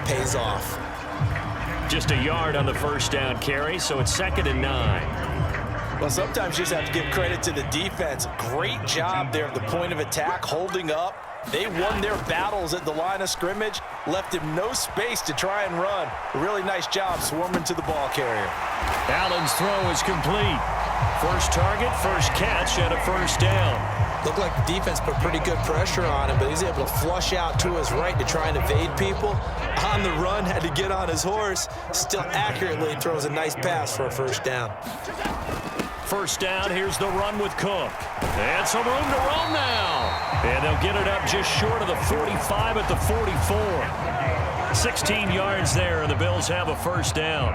pays off. Just a yard on the first down carry, so it's 2nd and 9. Well, sometimes you just have to give credit to the defense. Great job there at the point of attack, holding up. They won their battles at the line of scrimmage, left him no space to try and run. A really nice job swarming to the ball carrier. Allen's throw is complete. First target, first catch, and a first down. Looked like the defense put pretty good pressure on him, but he's able to flush out to his right to try and evade people. On the run, had to get on his horse. Still accurately throws a nice pass for a first down. First down, here's the run with Cook. And some room to run now. And they'll get it up just short of the 45 at the 44. 16 yards there, and the Bills have a first down.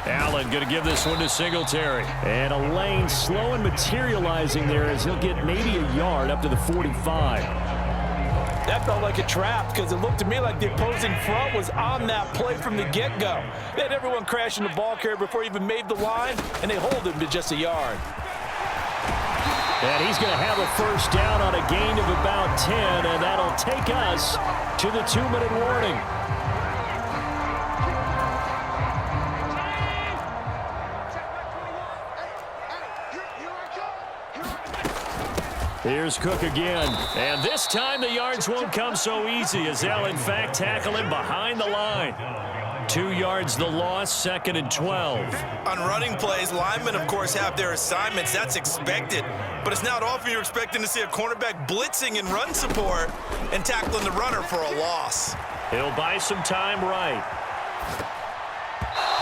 Allen going to give this one to Singletary. And a lane slow and materializing there as he'll get maybe a yard up to the 45. That felt like a trap because it looked to me like the opposing front was on that play from the get-go. They had everyone crashing the ball carrier before he even made the line, and they hold him to just a yard. And he's going to have a first down on a gain of about 10, and that'll take us to the 2-minute warning. Here's Cook again. And this time the yards won't come so easy as they'll, in fact, tackle him behind the line. 2 yards the loss, 2nd and 12. On running plays, linemen, of course, have their assignments. That's expected. But it's not often you're expecting to see a cornerback blitzing in run support and tackling the runner for a loss. He'll buy some time right.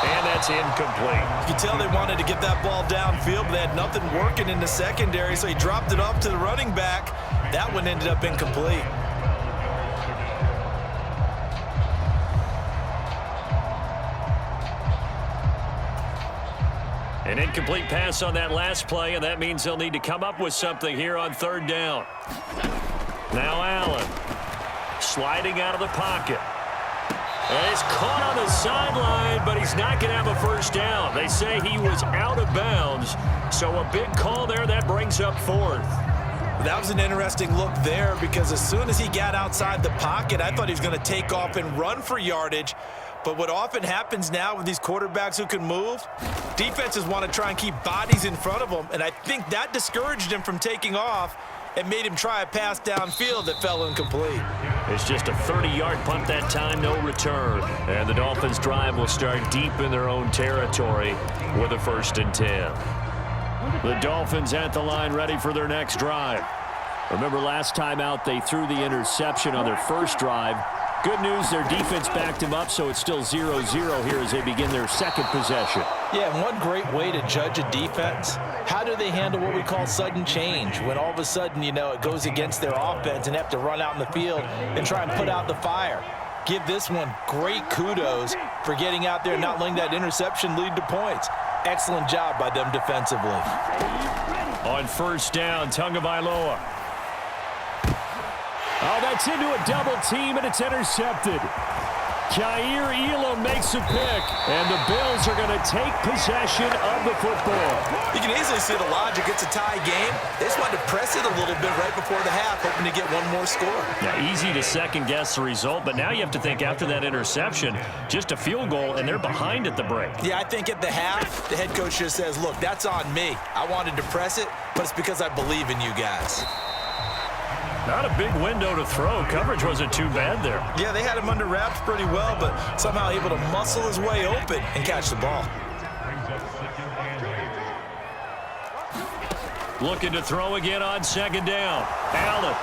And that's incomplete. You can tell they wanted to get that ball downfield, but they had nothing working in the secondary, so he dropped it off to the running back. That one ended up incomplete. An incomplete pass on that last play, and that means they'll need to come up with something here on 3rd down. Now Allen sliding out of the pocket. And he's caught on the sideline, but he's not going to have a first down. They say he was out of bounds, so a big call there. That brings up 4th. That was an interesting look there because as soon as he got outside the pocket, I thought he was going to take off and run for yardage. But what often happens now with these quarterbacks who can move, defenses want to try and keep bodies in front of them, and I think that discouraged him from taking off and made him try a pass downfield that fell incomplete. It's just a 30-yard punt that time, no return. And the Dolphins' drive will start deep in their own territory with a 1st and 10. The Dolphins at the line ready for their next drive. Remember last time out they threw the interception on their first drive. Good news, their defense backed him up, so it's still 0-0 here as they begin their 2nd possession. Yeah, and one great way to judge a defense, how do they handle what we call sudden change? When all of a sudden, you know, it goes against their offense and have to run out in the field and try and put out the fire. Give this one great kudos for getting out there and not letting that interception lead to points. Excellent job by them defensively. On 1st down, Tagovailoa. Oh, that's into a double team, and it's intercepted. Kaiir Elam makes a pick, and the Bills are going to take possession of the football. You can easily see the logic. It's a tie game. They just wanted to press it a little bit right before the half, hoping to get one more score. Yeah, easy to second-guess the result, but now you have to think after that interception, just a field goal, and they're behind at the break. Yeah, I think at the half, the head coach just says, look, that's on me. I wanted to press it, but it's because I believe in you guys. Not a big window to throw. Coverage wasn't too bad there. Yeah, they had him under wraps pretty well, but somehow able to muscle his way open and catch the ball. Looking to throw again on 2nd down. Allen.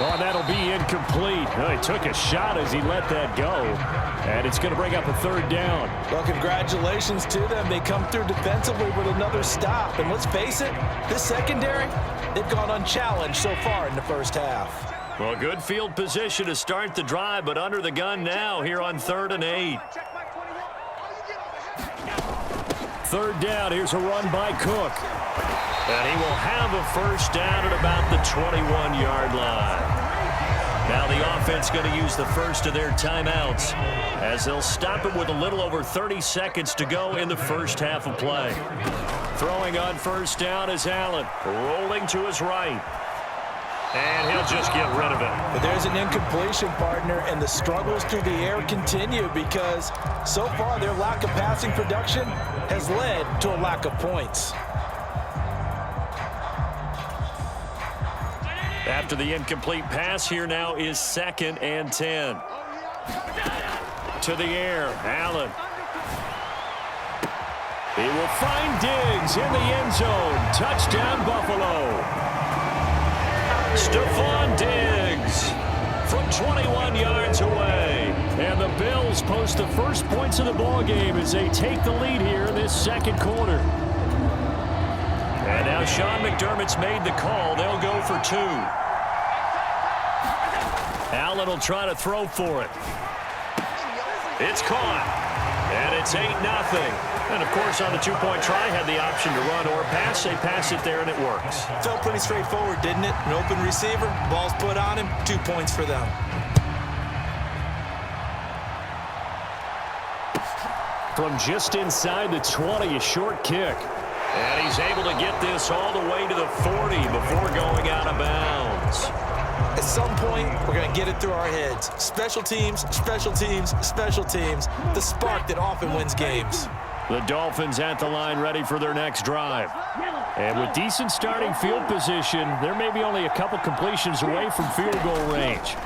Oh, that'll be incomplete. Oh, he took a shot as he let that go. And it's going to bring up a 3rd down. Well, congratulations to them. They come through defensively with another stop. And let's face it, this secondary, they've gone unchallenged so far in the first half. Well, good field position to start the drive, but under the gun now here on 3rd and 8. 3rd down, here's a run by Cook. And he will have a first down at about the 21-yard line. Now the offense going to use the first of their timeouts as they'll stop it with a little over 30 seconds to go in the first half of play. Throwing on first down is Allen, rolling to his right. And he'll just get rid of it. But there's an incompletion, partner, and the struggles through the air continue because so far their lack of passing production has led to a lack of points. After the incomplete pass, here now is 2nd and 10. To the air, Allen. He will find Diggs in the end zone. Touchdown, Buffalo. Stephon Diggs from 21 yards away. And the Bills post the first points of the ballgame as they take the lead here in this second quarter. And now Sean McDermott's made the call. They'll go for 2. Allen will try to throw for it. It's caught. And it's 8-0. And, of course, on the two-point try, had the option to run or pass. They pass it there, and it works. Felt pretty straightforward, didn't it? An open receiver, ball's put on him, 2 points for them. From just inside the 20, a short kick. And he's able to get this all the way to the 40 before going out of bounds. At some point, we're going to get it through our heads. Special teams, special teams, special teams. The spark that often wins games. The Dolphins at the line ready for their next drive. And with decent starting field position, there may be only a couple completions away from field goal range.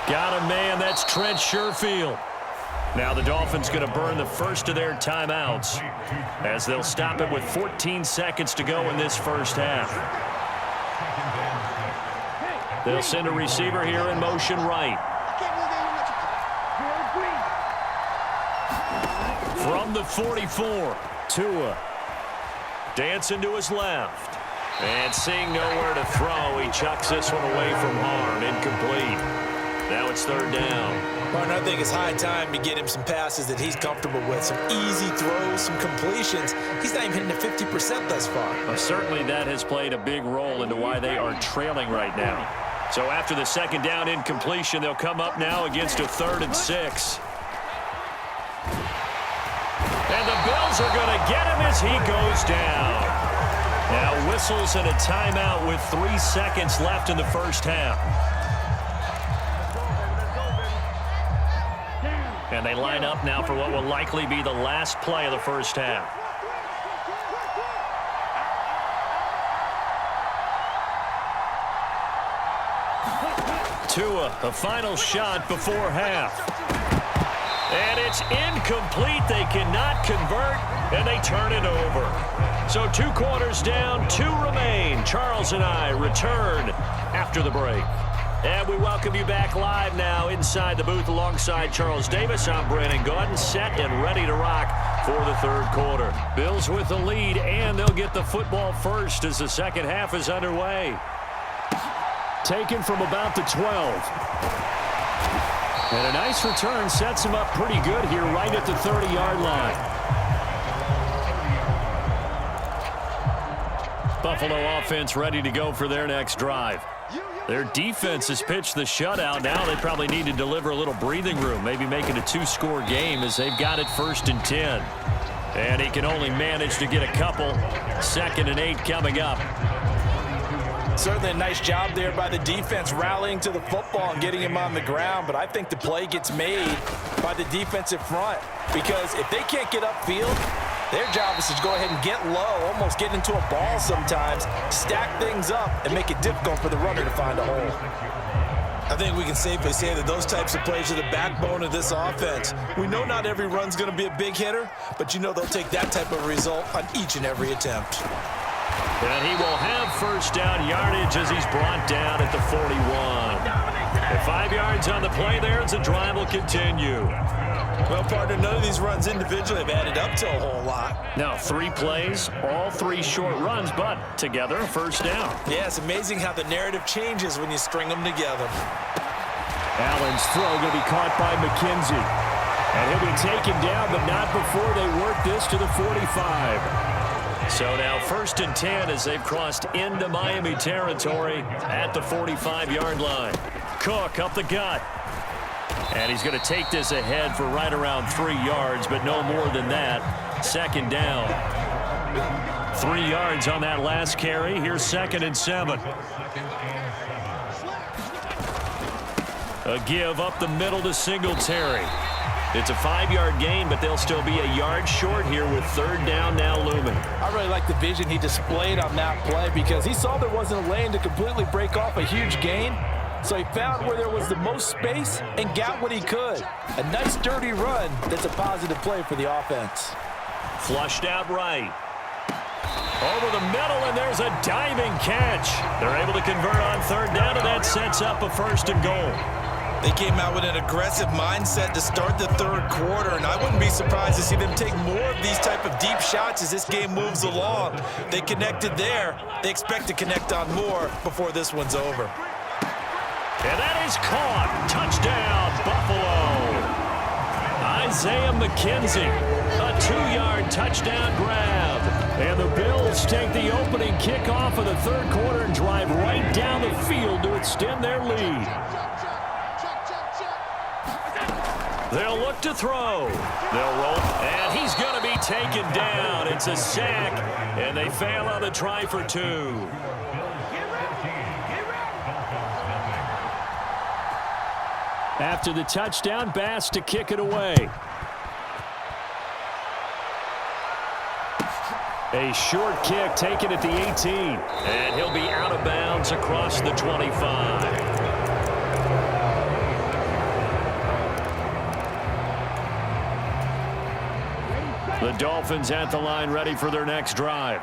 Got a man, that's Trent Sherfield. Now the Dolphins going to burn the first of their timeouts as they'll stop it with 14 seconds to go in this first half. They'll send a receiver here in motion right. From the 44, Tua. Dancing to his left. And seeing nowhere to throw, he chucks this one away from harm. Incomplete. Now it's 3rd down. Martin, I think it's high time to get him some passes that he's comfortable with. Some easy throws, some completions. He's not even hitting the 50% thus far. Well, certainly that has played a big role into why they are trailing right now. So after the 2nd down incompletion, they'll come up now against a 3rd and 6. And the Bills are going to get him as he goes down. Now whistles and a timeout with 3 seconds left in the first half. And they line up now for what will likely be the last play of the first half. Tua, a final shot before half. And it's incomplete. They cannot convert, and they turn it over. So 2 quarters down, 2 remain. Charles and I return after the break. And we welcome you back live now inside the booth alongside Charles Davis. I'm Brandon Gaudin, set and ready to rock for the 3rd quarter. Bills with the lead, and they'll get the football first as the second half is underway. Taken from about the 12. And a nice return sets him up pretty good here right at the 30-yard line. Buffalo offense ready to go for their next drive. Their defense has pitched the shutout. Now they probably need to deliver a little breathing room, maybe make it a 2-score game as they've got it 1st and 10. And he can only manage to get a couple. 2nd and 8 coming up. Certainly a nice job there by the defense rallying to the football and getting him on the ground, but I think the play gets made by the defensive front because if they can't get upfield, their job is to go ahead and get low, almost get into a ball sometimes, stack things up, and make it difficult for the runner to find a hole. I think we can safely say that those types of plays are the backbone of this offense. We know not every run's going to be a big hitter, but you know they'll take that type of result on each and every attempt. And he will have 1st down yardage as he's brought down at the 41. And 5 yards on the play there as the drive will continue. Well, partner, none of these runs individually have added up to a whole lot. Now 3 plays, all 3 short runs, but together, 1st down. Yeah, it's amazing how the narrative changes when you string them together. Allen's throw going to be caught by McKenzie. And he'll be taken down, but not before they work this to the 45. So now 1st and 10 as they've crossed into Miami territory at the 45-yard line. Cook up the gut. And he's going to take this ahead for right around 3 yards, but no more than that. 2nd down. 3 yards on that last carry. Here's 2nd and 7. A give up the middle to Singletary. It's a 5-yard gain, but they'll still be a yard short here with 3rd down now looming. I really like the vision he displayed on that play because he saw there wasn't a lane to completely break off a huge gain. So he found where there was the most space and got what he could. A nice, dirty run that's a positive play for the offense. Flushed out right. Over the middle, and there's a diving catch. They're able to convert on 3rd down, and that sets up a 1st and goal. They came out with an aggressive mindset to start the 3rd quarter, and I wouldn't be surprised to see them take more of these type of deep shots as this game moves along. They connected there. They expect to connect on more before this one's over. And that is caught. Touchdown, Buffalo. Isaiah McKenzie, a 2-yard touchdown grab. And the Bills take the opening kickoff of the 3rd quarter and drive right down the field to extend their lead. They'll look to throw. They'll roll, and he's going to be taken down. It's a sack, and they fail on the try for 2. After the touchdown, Bass to kick it away. A short kick taken at the 18, and he'll be out of bounds across the 25. The Dolphins at the line ready for their next drive.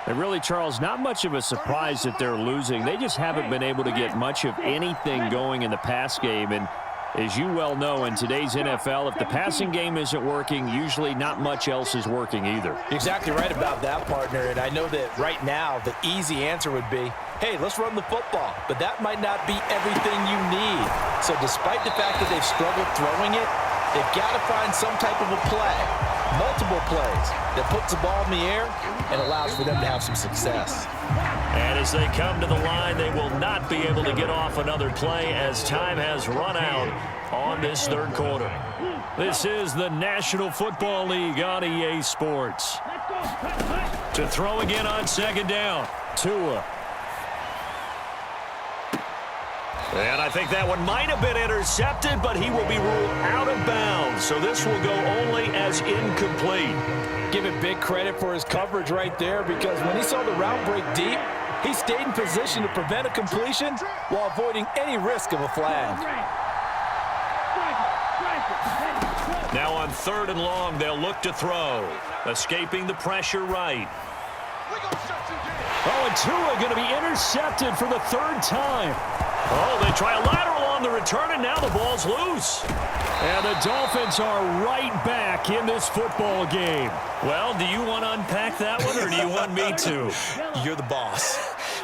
And really, Charles, not much of a surprise that they're losing. They just haven't been able to get much of anything going in the pass game. And as you well know, in today's NFL, if the passing game isn't working, usually not much else is working either. You're exactly right about that, partner. And I know that right now the easy answer would be, hey, let's run the football. But that might not be everything you need. So despite the fact that they've struggled throwing it, they've got to find some type of a play. Multiple plays that puts the ball in the air and allows for them to have some success. And as they come to the line, they will not be able to get off another play as time has run out on this 3rd quarter. This is the National Football League on EA Sports. To throw again on 2nd down, Tua. And I think that one might have been intercepted, but he will be ruled out of bounds. So this will go only as incomplete. Give him big credit for his coverage right there because when he saw the route break deep, he stayed in position to prevent a completion while avoiding any risk of a flag. Now on 3rd and long, they'll look to throw. Escaping the pressure right. Oh, and Tua going to be intercepted for the 3rd time. Oh, they try a lateral on the return, and now the ball's loose. And the Dolphins are right back in this football game. Well, do you want to unpack that one, or do you want me to? You're the boss.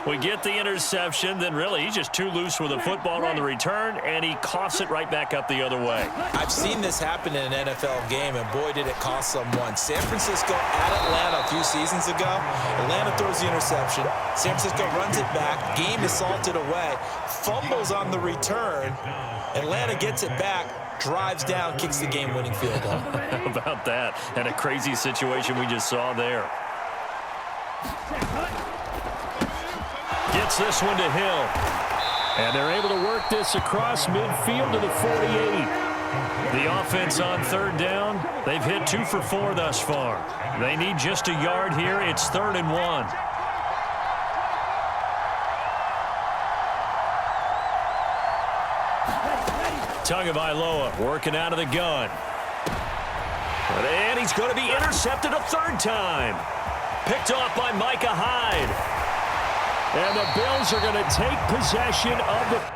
We get the interception, then really he's just too loose with the football on the return, and he coughs it right back up the other way. I've seen this happen in an NFL game, and boy, did it cost someone. San Francisco at Atlanta a few seasons ago. Atlanta throws the interception. San Francisco runs it back. Game is salted away. Fumbles on the return. Atlanta gets it back, drives down, kicks the game-winning field goal. How about that? And a crazy situation we just saw there. Gets this one to Hill. And they're able to work this across midfield to the 48. The offense on 3rd down, they've hit 2 for 4 thus far. They need just a yard here. It's 3rd and 1. Tagovailoa working out of the gun. And he's going to be intercepted a 3rd time. Picked off by Micah Hyde. And the Bills are going to take possession of the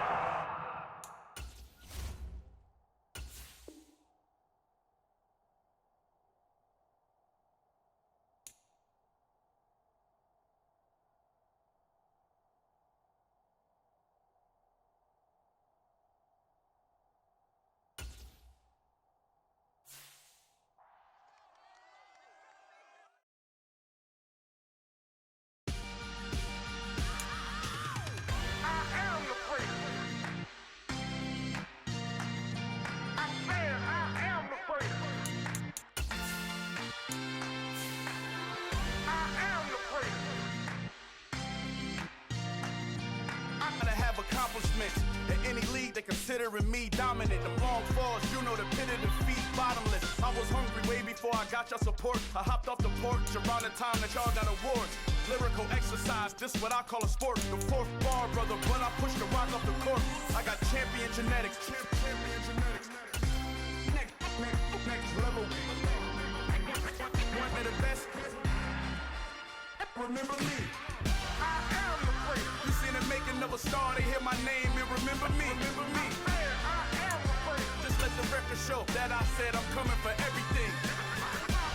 they considering me dominant. The long falls, you know the pit of defeat, bottomless. I was hungry way before I got your support. I hopped off the porch around the time that y'all got awards. Lyrical exercise, this what I call a sport. The fourth bar, brother, when I push the rock off the court. I got champion genetics. Champion genetics. Next level. One of the best. Remember me. I am the great. You seen the making of a star, they hear my name and remember me. Remember me. I am the great. Just let the record show that I said I'm coming for everything.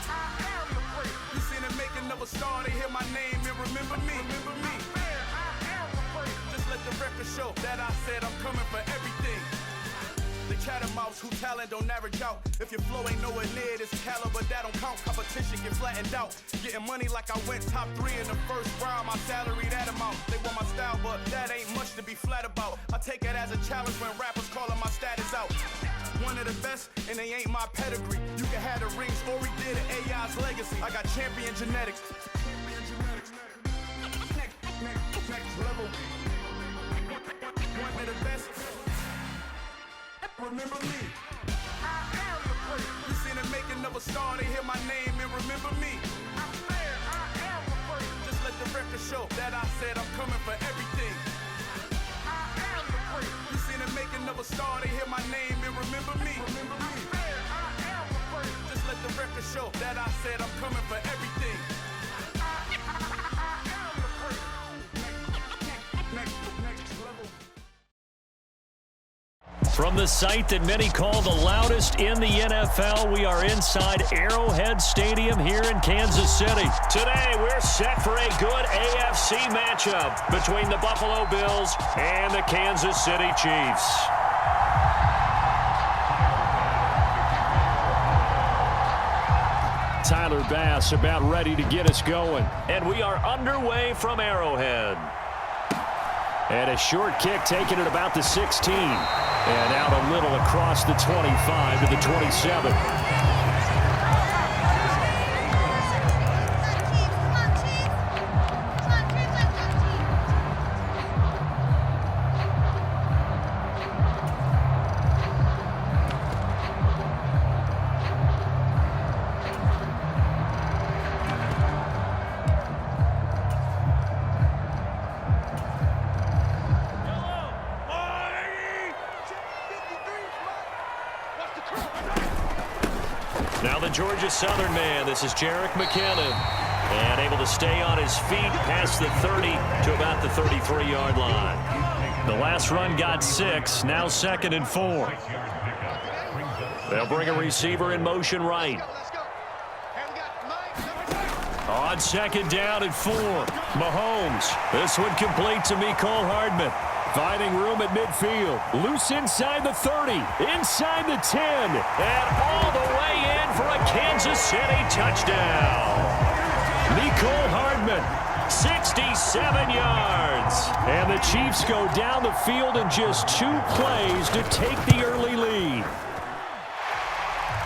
I am the great. You seen the making of a star, they hear my name and remember me. Remember me. I am the great. Just let the record show that I said I'm coming for everything. The catamounts who talent don't average out. If your flow ain't nowhere near this caliber, that don't count. Competition get flattened out. Getting money like I went top 3 in the first round. My salary that amount. They want my style, but that ain't much to be flat about. I take it as a challenge when rappers calling my status out. One of the best, and they ain't my pedigree. You can have the rings, or we did an AI's legacy. I got champion genetics. Next level. One of the best. Remember me. I am the great. You seen the making of a star, they hear my name and remember me. I said I am the great. Just let the record show that I said I'm coming for everything. I am the great. You seen the making of a star, they hear my name and remember me. Remember me. I said I am the great. Just let the record show that I said I'm coming for everything. I am the great. Next level. From the site that many call the loudest in the NFL, we are inside Arrowhead Stadium here in Kansas City. Today, we're set for a good AFC matchup between the Buffalo Bills and the Kansas City Chiefs. Tyler Bass about ready to get us going. And we are underway from Arrowhead. And a short kick taken at about the 16. And out a little across the 25 to the 27. Now the Georgia Southern man, this is Jerick McKinnon. And able to stay on his feet past the 30 to about the 33-yard line. The last run got 6, now 2nd and 4. They'll bring a receiver in motion right. On 2nd down and 4, Mahomes. This one complete to Mecole Hardman. Finding room at midfield. Loose inside the 30. Inside the 10. And all the way in for a Kansas City touchdown. Mecole Hardman, 67 yards. And the Chiefs go down the field in just 2 plays to take the early lead.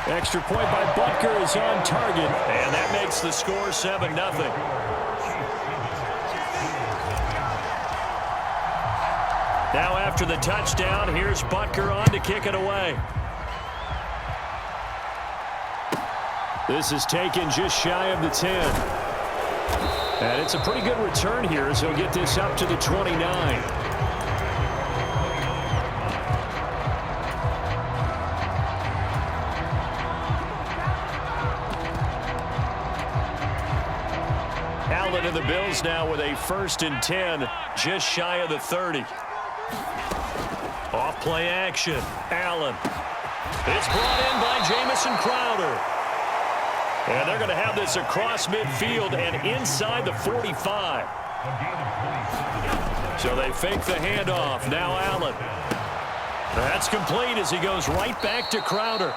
Extra point by Butker is on target. And that makes the score 7-0. Now after the touchdown, here's Butker on to kick it away. This is taken just shy of the 10. And it's a pretty good return here as he'll get this up to the 29. Allen and the Bills now with a 1st and 10, just shy of the 30. Off play action. Allen. It's brought in by Jamison Crowder. And they're going to have this across midfield and inside the 45. So they fake the handoff. Now Allen. That's complete as he goes right back to Crowder.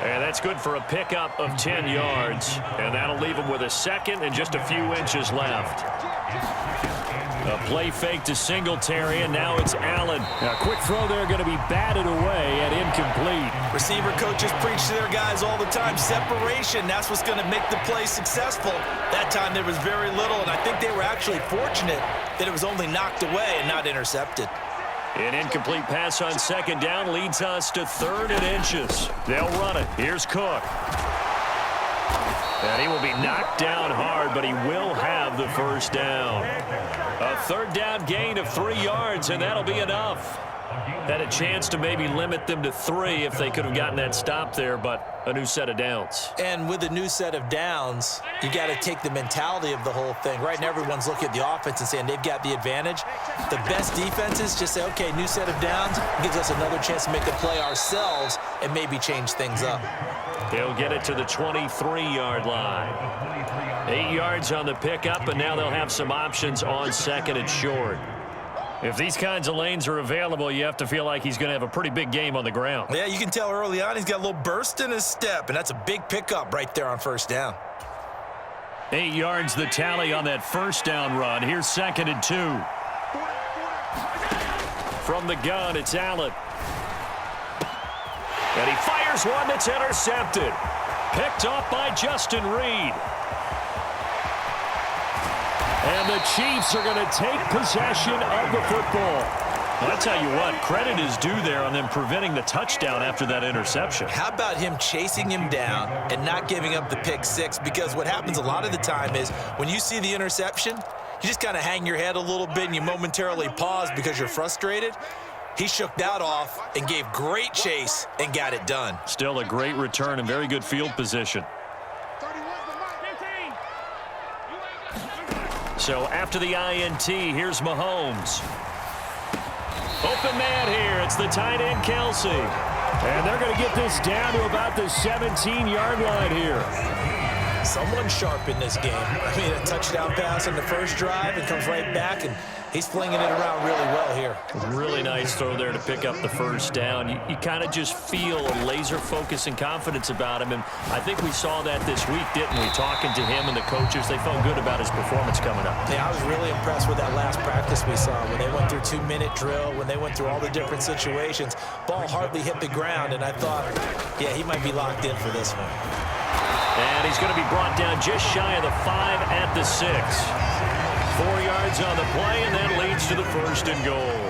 And that's good for a pickup of 10 yards. And that'll leave him with a 2nd and just a few inches left. A play fake to Singletary, and now it's Allen. Now, a quick throw there going to be batted away and incomplete. Receiver coaches preach to their guys all the time. Separation, that's what's going to make the play successful. That time there was very little, and I think they were actually fortunate that it was only knocked away and not intercepted. An incomplete pass on second down leads us to 3rd and inches. They'll run it. Here's Cook. And he will be knocked down hard, but he will have the first down. A 3rd down gain of 3 yards, and that'll be enough. Had a chance to maybe limit them to 3 if they could have gotten that stop there, but a new set of downs. And with a new set of downs, you got to take the mentality of the whole thing. Right now, everyone's looking at the offense and saying they've got the advantage. The best defenses just say, okay, new set of downs gives us another chance to make a play ourselves and maybe change things up. He'll get it to the 23-yard line. 8 yards on the pickup, and now they'll have some options on 2nd and short. If these kinds of lanes are available, you have to feel like he's going to have a pretty big game on the ground. Yeah, you can tell early on he's got a little burst in his step, and that's a big pickup right there on 1st down. 8 yards the tally on that 1st down run. Here's 2nd and 2. From the gun, it's Allen. And he fires one that's intercepted. Picked off by Justin Reed. And the Chiefs are going to take possession of the football. Well, I tell you what, credit is due there on them preventing the touchdown after that interception. How about him chasing him down and not giving up the pick 6? Because what happens a lot of the time is when you see the interception, you just kind of hang your head a little bit and you momentarily pause because you're frustrated. He shook that off and gave great chase and got it done. Still a great return and very good field position. So after the INT, here's Mahomes. Open man here. It's the tight end, Kelsey. And they're going to get this down to about the 17-yard line here. Someone sharp in this game. I mean, a touchdown pass on the first drive and comes right back, and he's flinging it around really well here. Really nice throw there to pick up the first down. You kind of just feel a laser focus and confidence about him, and I think we saw that this week, didn't we? Talking to him and the coaches, they felt good about his performance coming up. Yeah, I was really impressed with that last practice we saw when they went through 2-minute drill, when they went through all the different situations. Ball hardly hit the ground, and I thought, yeah, he might be locked in for this one. And he's going to be brought down just shy of the 5 at the 6. 4 yards on the play, and that leads to the 1st and goal.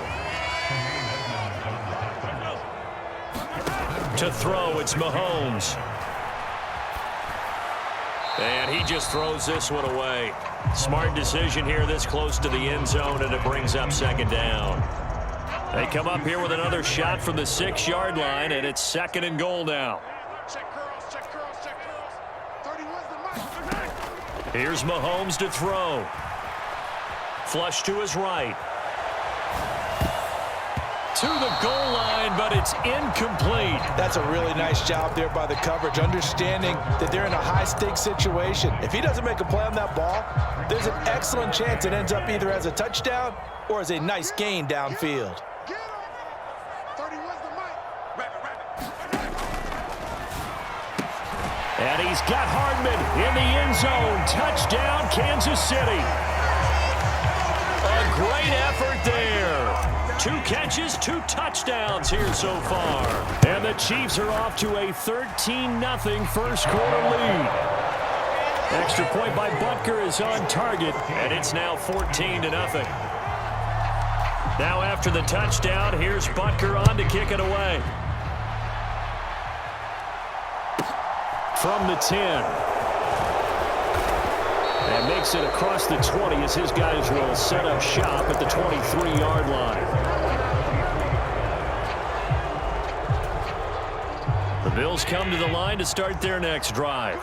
To throw, it's Mahomes. And he just throws this one away. Smart decision here this close to the end zone, and it brings up 2nd down. They come up here with another shot from the 6-yard line, and it's 2nd and goal now. Here's Mahomes to throw. Flush to his right. To the goal line, but it's incomplete. That's a really nice job there by the coverage, understanding that they're in a high-stakes situation. If he doesn't make a play on that ball, there's an excellent chance it ends up either as a touchdown or as a nice gain downfield. And he's got Hardman in the end zone. Touchdown, Kansas City. A great effort there. 2 catches, 2 touchdowns here so far. And the Chiefs are off to a 13-0 first quarter lead. Extra point by Butker is on target, and it's now 14-0. Now after the touchdown, here's Butker on to kick it away. From the 10. And makes it across the 20 as his guys will set up shop at the 23-yard line. The Bills come to the line to start their next drive.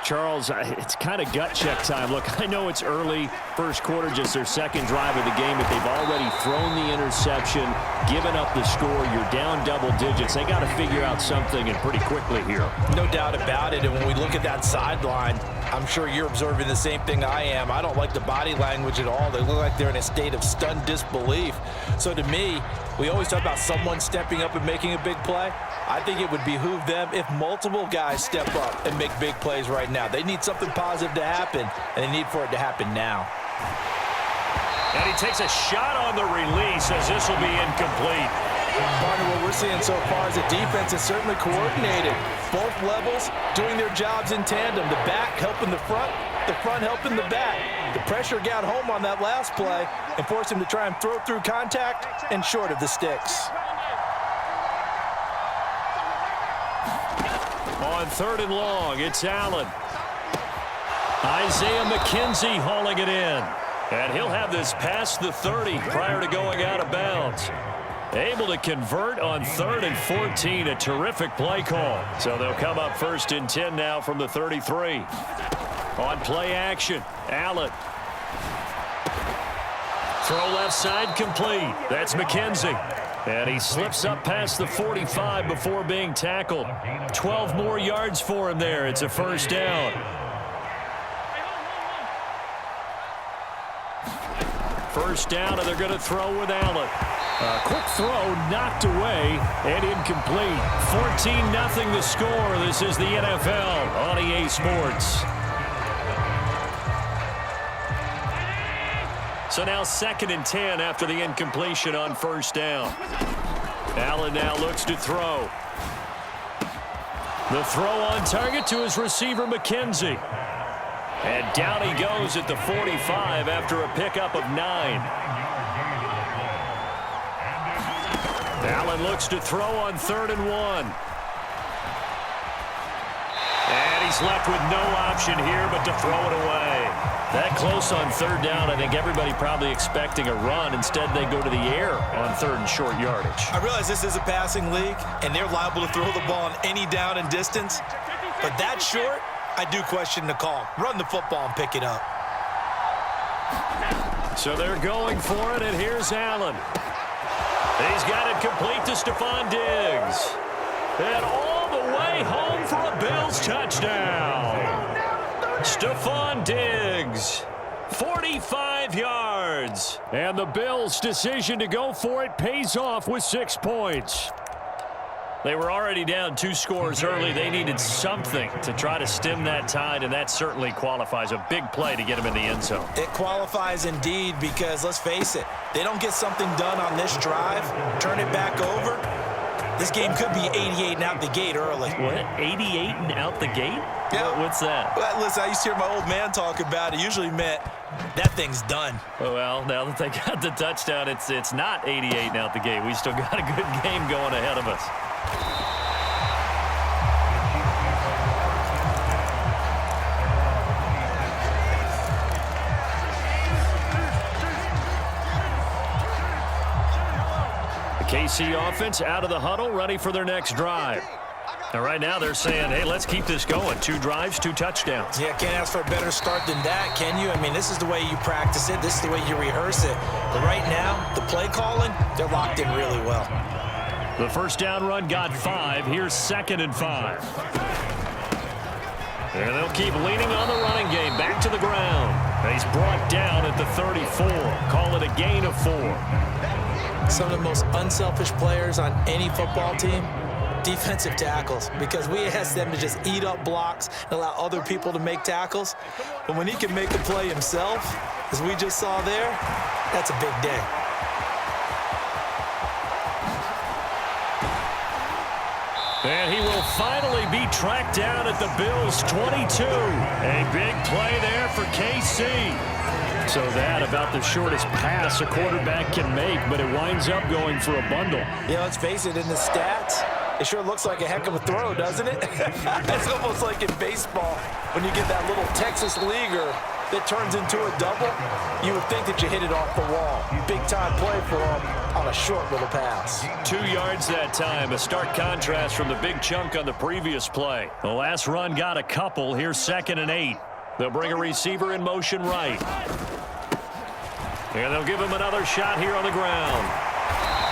Charles, it's kind of gut check time. Look, I know it's early, first quarter, just their 2nd drive of the game, but they've already thrown the interception, given up the score. You're down double digits. They got to figure out something, and pretty quickly here. No doubt about it, and when we look at that sideline, I'm sure you're observing the same thing I am. I don't like the body language at all. They look like they're in a state of stunned disbelief. So to me, we always talk about someone stepping up and making a big play. I think it would behoove them if multiple guys step up and make big plays right now. They need something positive to happen, and they need for it to happen now. And he takes a shot on the release as this will be incomplete. Partner, what we're seeing so far is the defense is certainly coordinated. Both levels doing their jobs in tandem. The back helping the front helping the back. The pressure got home on that last play and forced him to try and throw through contact and short of the sticks. On 3rd and long, it's Allen. Isaiah McKenzie hauling it in. And he'll have this past the 30 prior to going out of bounds. Able to convert on 3rd and 14. A terrific play call. So they'll come up 1st and 10 now from the 33. On play action, Allen. Throw left side complete. That's McKenzie. And he slips up past the 45 before being tackled. 12 more yards for him there. It's a 1st down. 1st down, and they're going to throw with Allen. A quick throw knocked away and incomplete. 14-0 the score. This is the NFL on EA Sports. So now 2nd and 10 after the incompletion on 1st down. Allen now looks to throw. The throw on target to his receiver, McKenzie. And down he goes at the 45 after a pickup of 9. Allen looks to throw on 3rd and 1. And he's left with no option here but to throw it away. That close on 3rd down, I think everybody probably expecting a run. Instead, they go to the air on 3rd and short yardage. I realize this is a passing league, and they're liable to throw the ball on any down and distance. But that short, I do question the call. Run the football and pick it up. So they're going for it, and here's Allen. He's got it complete to Stephon Diggs. And all the way home for a Bills touchdown. Stephon Diggs, 45 yards. And the Bills' decision to go for it pays off with 6 points. They were already down 2 scores early. They needed something to try to stem that tide, and that certainly qualifies. A big play to get him in the end zone. It qualifies indeed because, let's face it, they don't get something done on this drive, turn it back over, this game could be 88 and out the gate early. What? 88 and out the gate? Yeah. What's that? Well, listen, I used to hear my old man talk about it. Usually meant that thing's done. Well, now that they got the touchdown, it's not 88 and out the gate. We still got a good game going ahead of us. KC offense out of the huddle, ready for their next drive. Now, right now, they're saying, hey, let's keep this going. 2 drives, 2 touchdowns. Yeah, can't ask for a better start than that, can you? I mean, this is the way you practice it. This is the way you rehearse it. But right now, the play calling, they're locked in really well. The 1st down run got 5. Here's 2nd and 5. And they'll keep leaning on the running game. Back to the ground. And he's brought down at the 34. Call it a gain of 4. Some of the most unselfish players on any football team, defensive tackles, because we ask them to just eat up blocks and allow other people to make tackles. But when he can make the play himself, as we just saw there, that's a big day. And he will finally be tracked down at the Bills' 22. A big play there for KC. So that about the shortest pass a quarterback can make, but it winds up going for a bundle. Yeah, let's face it, in the stats, it sure looks like a heck of a throw, doesn't it? It's almost like in baseball when you get that little Texas leaguer that turns into a double. You would think that you hit it off the wall. Big time play for him on a short little pass. 2 yards that time, a stark contrast from the big chunk on the previous play. The last run got a couple. Here's 2nd and 8. They'll bring a receiver in motion right. And they'll give him another shot here on the ground.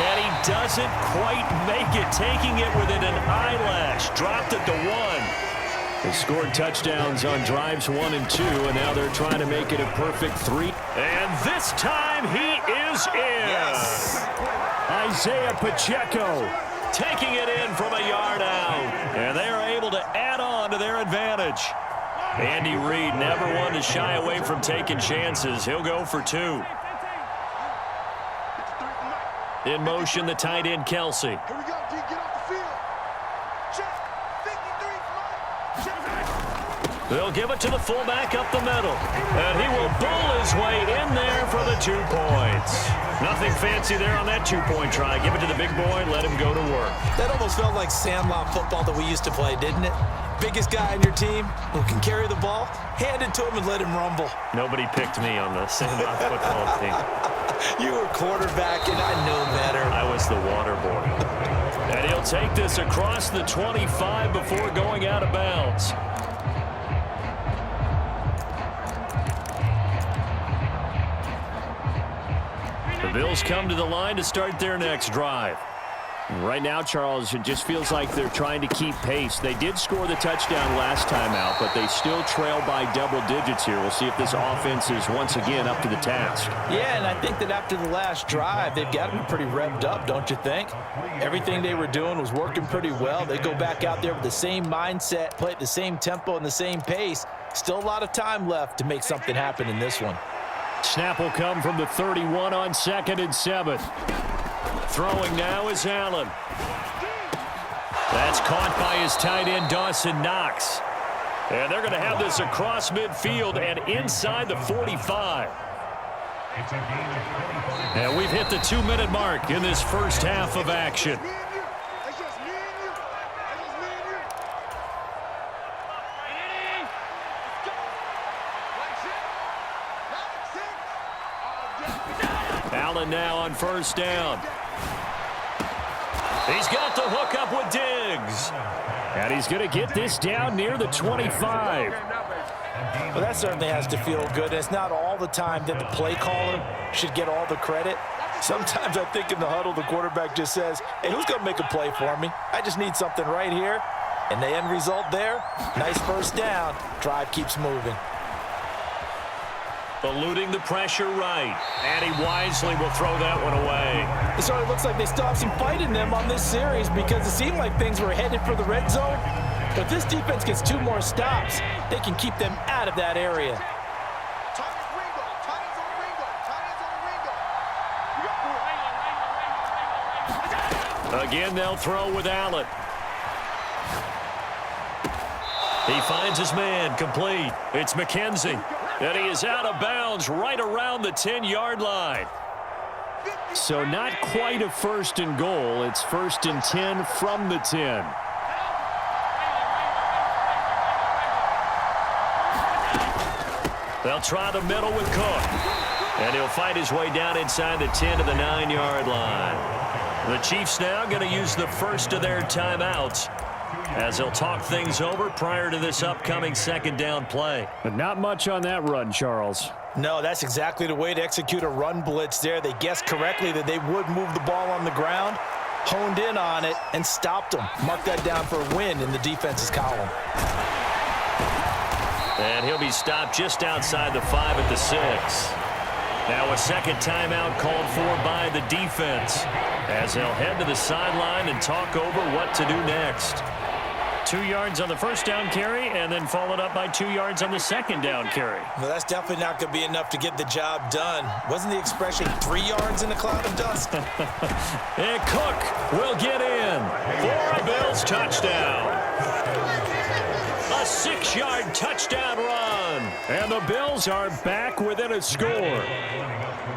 And he doesn't quite make it, taking it within an eyelash. Dropped at the 1. They scored touchdowns on drives 1 and 2, and now they're trying to make it a perfect 3. And this time he is in. Yes. Isaiah Pacheco taking it in from a yard out. And they are able to add on to their advantage. Andy Reid never one to shy away from taking chances. He'll go for 2. In motion, the tight end, Kelsey. Here we go, D, get off the field. Check. 53, check. They'll give it to the fullback up the middle. And he will bull his way in there for the 2 points. Nothing fancy there on that 2-point try. Give it to the big boy, let him go to work. That almost felt like sandlot football that we used to play, didn't it? Biggest guy on your team who can carry the ball, hand it to him and let him rumble. Nobody picked me on the sandlot football team. You were quarterback, and I know better. I was the water boy. And he'll take this across the 25 before going out of bounds. The Bills come to the line to start their next drive. Right now, Charles, it just feels like they're trying to keep pace. They did score the touchdown last time out, but they still trail by double digits here. We'll see if this offense is once again up to the task. Yeah, and I think that after the last drive, they've got to be pretty revved up, don't you think? Everything they were doing was working pretty well. They go back out there with the same mindset, play at the same tempo and the same pace. Still a lot of time left to make something happen in this one. Snap will come from the 31 on 2nd and 7. Throwing now is Allen. That's caught by his tight end, Dawson Knox. And they're going to have this across midfield and inside the 45. And we've hit the 2-minute mark in this first half of action. Allen now on first down. He's got the hook up with Diggs. And he's going to get this down near the 25. Well, that certainly has to feel good. It's not all the time that the play caller should get all the credit. Sometimes I think in the huddle, the quarterback just says, hey, who's going to make a play for me? I just need something right here. And the end result there, nice first down. Drive keeps moving. Eluding the pressure right. And he wisely will throw that one away. It sort of looks like they still have some fight in them on this series because it seemed like things were headed for the red zone. But this defense gets 2 more stops. They can keep them out of that area. Again, they'll throw with Allen. He finds his man, complete. It's McKenzie. And he is out of bounds right around the 10-yard line. So not quite a first and goal. It's 1st and 10 from the 10. They'll try the middle with Cook. And he'll fight his way down inside the 10 to the 9-yard line. The Chiefs now going to use the first of their timeouts as they'll talk things over prior to this upcoming 2nd down play. But not much on that run, Charles. No, that's exactly the way to execute a run blitz there. They guessed correctly that they would move the ball on the ground, honed in on it, and stopped them. Mark that down for a win in the defense's column. And he'll be stopped just outside the 5 at the 6. Now a second timeout called for by the defense as they'll head to the sideline and talk over what to do next. 2 yards on the first down carry and then followed up by 2 yards on the second down carry. Well, that's definitely not going to be enough to get the job done. Wasn't the expression 3 yards in a cloud of dust? And Cook will get in for a Bills touchdown. A 6-yard touchdown run. And the Bills are back within a score.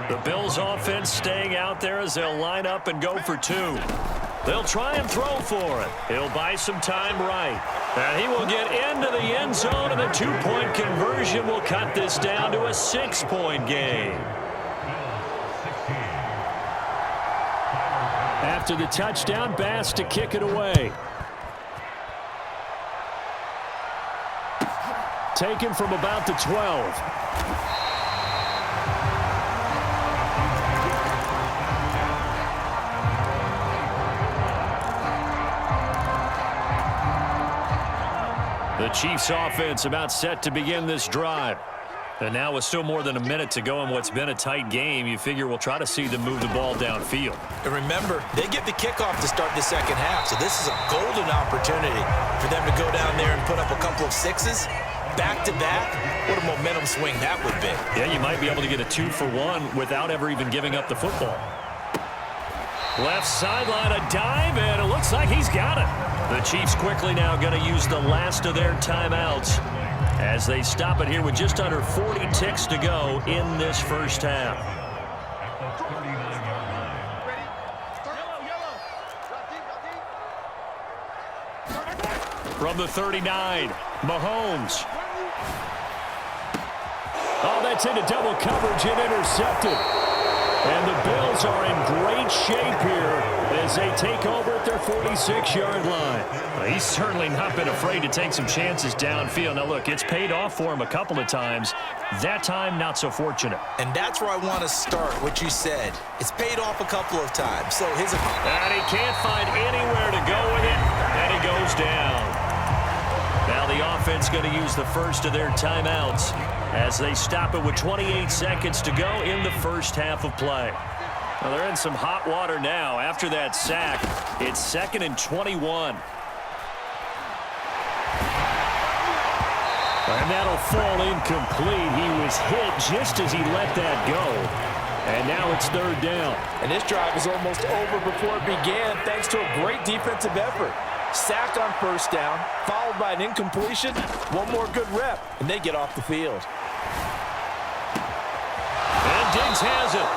The Bills offense staying out there as they'll line up and go for 2. They'll try and throw for it. He'll buy some time right. And he will get into the end zone, and the 2-point conversion will cut this down to a 6-point game. After the touchdown, Bass to kick it away. Taken from about the 12. The Chiefs offense about set to begin this drive. And now with still more than a minute to go in what's been a tight game, you figure we'll try to see them move the ball downfield. And remember, they get the kickoff to start the second half, so this is a golden opportunity for them to go down there and put up a couple of 6s back-to-back. What a momentum swing that would be. Yeah, you might be able to get a 2-for-1 without ever even giving up the football. Left sideline, a dive, and it looks like he's got it. The Chiefs quickly now going to use the last of their timeouts as they stop it here with just under 40 ticks to go in this first half. From the 39, Mahomes. Oh, that's into double coverage and intercepted. And the Bills are in great shape here as they take over at their 46-yard line. Well, he's certainly not been afraid to take some chances downfield. Now, look, it's paid off for him a couple of times. That time, not so fortunate. And that's where I want to start, what you said. It's paid off a couple of times. So his... And he can't find anywhere to go with it, and he goes down. Now the offense going to use the first of their timeouts as they stop it with 28 seconds to go in the first half of play. Well, they're in some hot water now. After that sack, it's 2nd and 21. And that'll fall incomplete. He was hit just as he let that go. And now it's 3rd down. And this drive is almost over before it began thanks to a great defensive effort. Sack on 1st down, followed by an incompletion. One more good rep, and they get off the field. And Diggs has it.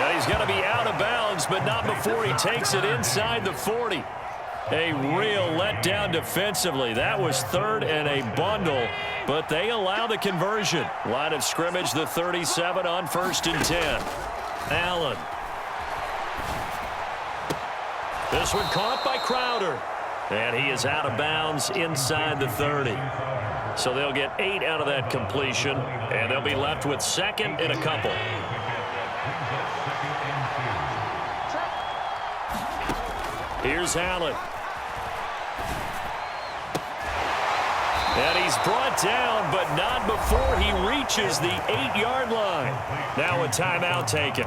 And he's going to be out of bounds, but not before he takes it inside the 40. A real letdown defensively. That was 3rd and a bundle, but they allow the conversion. Line of scrimmage, the 37 on 1st and 10. Allen. This one caught by Crowder. And he is out of bounds inside the 30. So they'll get 8 out of that completion, and they'll be left with 2nd and a couple. Here's Allen. And he's brought down, but not before he reaches the 8-yard line. Now a timeout taken.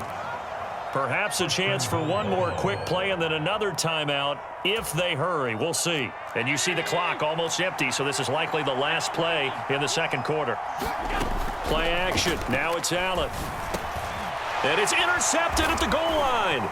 Perhaps a chance for one more quick play and then another timeout if they hurry. We'll see. And you see the clock almost empty, so this is likely the last play in the 2nd quarter. Play action. Now it's Allen. And it's intercepted at the goal line.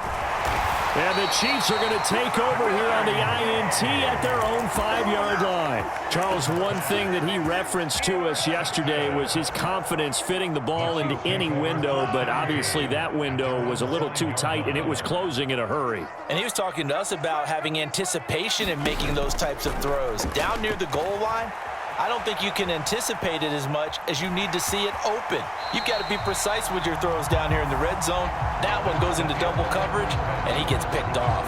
And the Chiefs are going to take over here on the INT at their own 5-yard line. Charles, one thing that he referenced to us yesterday was his confidence fitting the ball into any window, but obviously that window was a little too tight, and it was closing in a hurry. And he was talking to us about having anticipation in making those types of throws. Down near the goal line, I don't think you can anticipate it as much as you need to see it open. You've got to be precise with your throws down here in the red zone. That one goes into double coverage, and he gets picked off.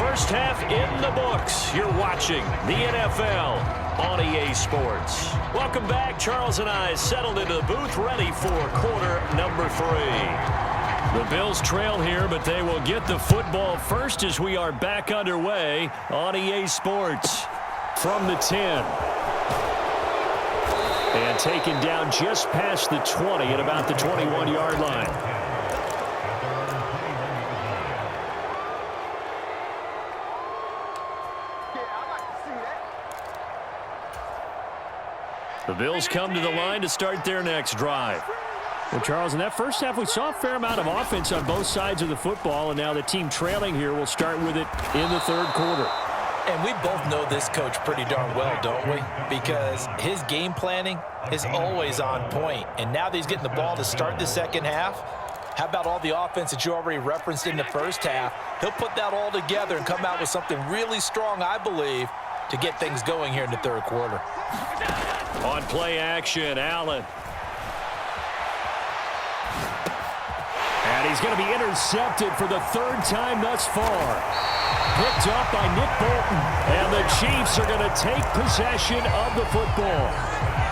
First half in the books. You're watching the NFL on EA Sports. Welcome back. Charles and I settled into the booth, ready for quarter number 3. The Bills trail here, but they will get the football first as we are back underway on EA Sports. From the 10. And taken down just past the 20 at about the 21-yard line. The Bills come to the line to start their next drive. Well, Charles, in that first half, we saw a fair amount of offense on both sides of the football, and now the team trailing here will start with it in the 3rd quarter. And we both know this coach pretty darn well, don't we? Because his game planning is always on point. And now that he's getting the ball to start the 2nd half, how about all the offense that you already referenced in the first half? He'll put that all together and come out with something really strong, I believe, to get things going here in the 3rd quarter. On play action, Allen. And he's going to be intercepted for the 3rd time thus far. Picked up by Nick Bolton. And the Chiefs are going to take possession of the football.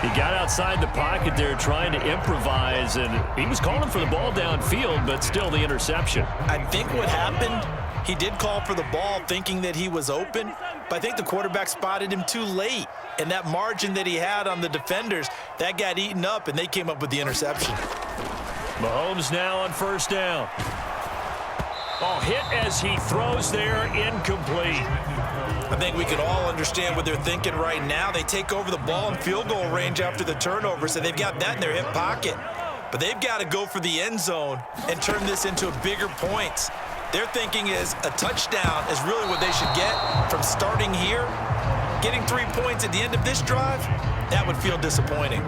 He got outside the pocket there trying to improvise, and he was calling for the ball downfield, but still the interception. I think what happened, he did call for the ball thinking that he was open, but I think the quarterback spotted him too late. And that margin that he had on the defenders, that got eaten up, and they came up with the interception. Mahomes now on 1st down. Oh, hit as he throws there, incomplete. I think we can all understand what they're thinking right now. They take over the ball in field goal range after the turnover, so they've got that in their hip pocket. But they've got to go for the end zone and turn this into bigger points. Their thinking is a touchdown is really what they should get from starting here. Getting 3 points at the end of this drive, that would feel disappointing.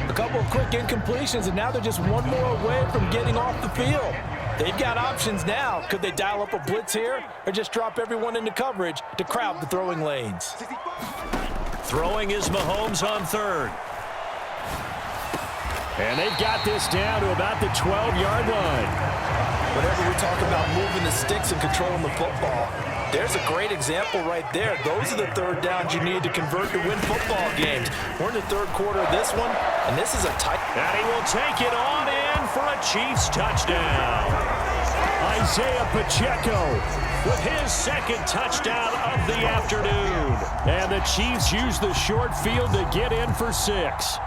A couple of quick incompletions, and now they're just one more away from getting off the field. They've got options now. Could they dial up a blitz here or just drop everyone into coverage to crowd the throwing lanes? Throwing is Mahomes on third. And they've got this down to about the 12-yard line. Whenever we talk about moving the sticks and controlling the football, there's a great example right there. Those are the third downs you need to convert to win football games. We're in the third quarter of this one, and this is a tight... And he will take it on in for a Chiefs touchdown. Isaiah Pacheco With his second touchdown of the afternoon. And the Chiefs use the short field to get in for 6.